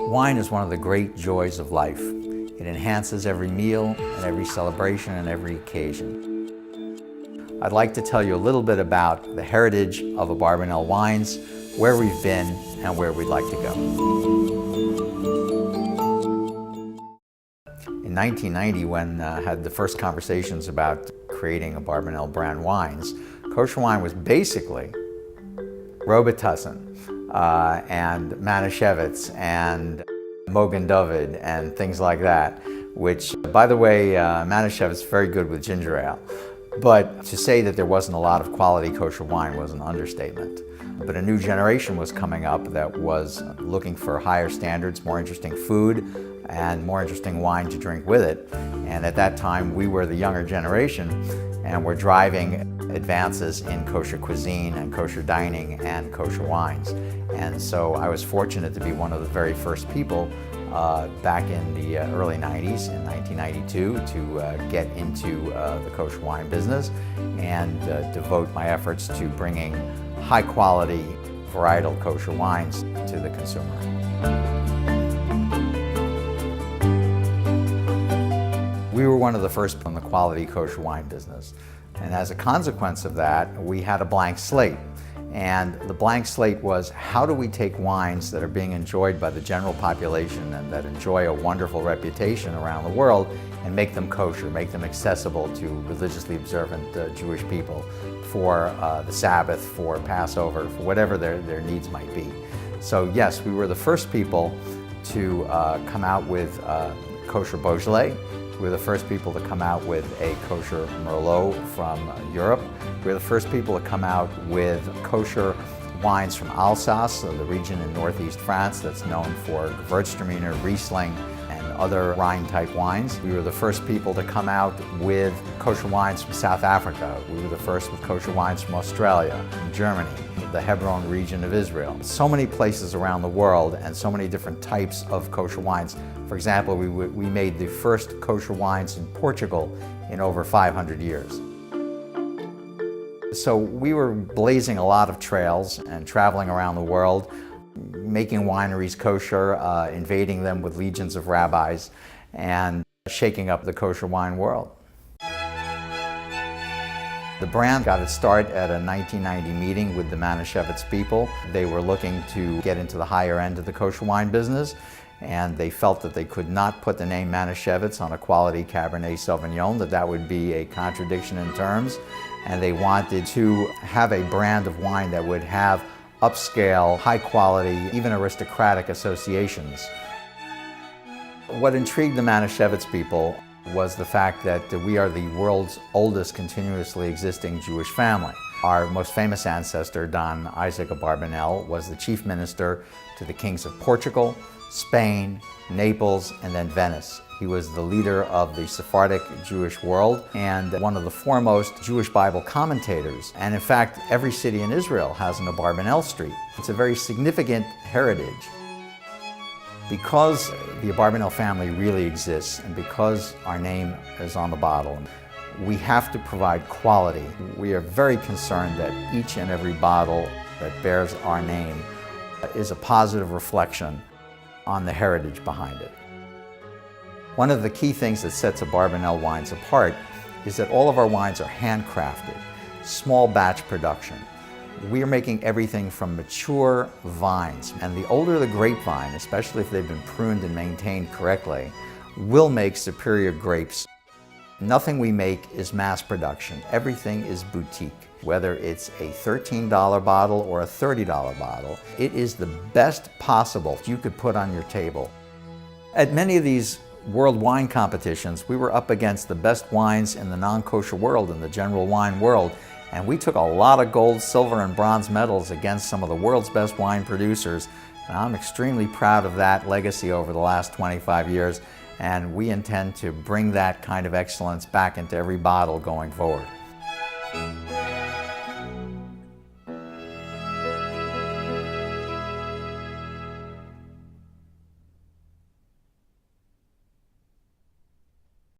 Wine is one of the great joys of life. It enhances every meal and every celebration and every occasion. I'd like to tell you a little bit about the heritage of Abarbanel Wines, where we've been and where we'd like to go. In 1990, when I had the first conversations about creating Abarbanel brand wines, kosher wine was basically Robitussin and Manischewitz and Mogen David and things like that, which, by the way, Manischewitz is very good with ginger ale. But to say that there wasn't a lot of quality kosher wine was an understatement. But a new generation was coming up that was looking for higher standards, more interesting food, and more interesting wine to drink with it. And at that time, we were the younger generation, and were driving advances in kosher cuisine and kosher dining and kosher wines. And so I was fortunate to be one of the very first people back in the early 90s, in 1992, to get into the kosher wine business and devote my efforts to bringing high quality varietal kosher wines to the consumer. We were one of the first in the quality kosher wine business. And as a consequence of that, we had a blank slate. And the blank slate was, how do we take wines that are being enjoyed by the general population and that enjoy a wonderful reputation around the world and make them kosher, make them accessible to religiously observant Jewish people for the Sabbath, for Passover, for whatever their needs might be. So yes, we were the first people to come out with kosher Beaujolais. We were the first people to come out with a kosher Merlot from Europe. We were the first people to come out with kosher wines from Alsace, the region in northeast France that's known for Gewürztraminer, Riesling, and other Rhine-type wines. We were the first people to come out with kosher wines from South Africa. We were the first with kosher wines from Australia, from Germany, the Hebron region of Israel. So many places around the world and so many different types of kosher wines. For example, we made the first kosher wines in Portugal in over 500 years. So we were blazing a lot of trails and traveling around the world, making wineries kosher, invading them with legions of rabbis, and shaking up the kosher wine world. The brand got its start at a 1990 meeting with the Manischewitz people. They were looking to get into the higher end of the kosher wine business, and they felt that they could not put the name Manischewitz on a quality Cabernet Sauvignon, that would be a contradiction in terms, and they wanted to have a brand of wine that would have upscale, high quality, even aristocratic associations. What intrigued the Manischewitz people was the fact that we are the world's oldest continuously existing Jewish family. Our most famous ancestor, Don Isaac Abarbanel, was the chief minister to the kings of Portugal, Spain, Naples, and then Venice. He was the leader of the Sephardic Jewish world and one of the foremost Jewish Bible commentators. And in fact, every city in Israel has an Abarbanel Street. It's a very significant heritage. Because the Abarbanel family really exists and because our name is on the bottle, we have to provide quality. We are very concerned that each and every bottle that bears our name is a positive reflection on the heritage behind it. One of the key things that sets Abarbanel wines apart is that all of our wines are handcrafted, small batch production. We are making everything from mature vines, and the older the grapevine, especially if they've been pruned and maintained correctly, will make superior grapes. Nothing we make is mass production. Everything is boutique. Whether it's a $13 bottle or a $30 bottle, it is the best possible you could put on your table. At many of these world wine competitions, we were up against the best wines in the non-kosher world, in the general wine world, and we took a lot of gold, silver, and bronze medals against some of the world's best wine producers. And I'm extremely proud of that legacy over the last 25 years, and we intend to bring that kind of excellence back into every bottle going forward.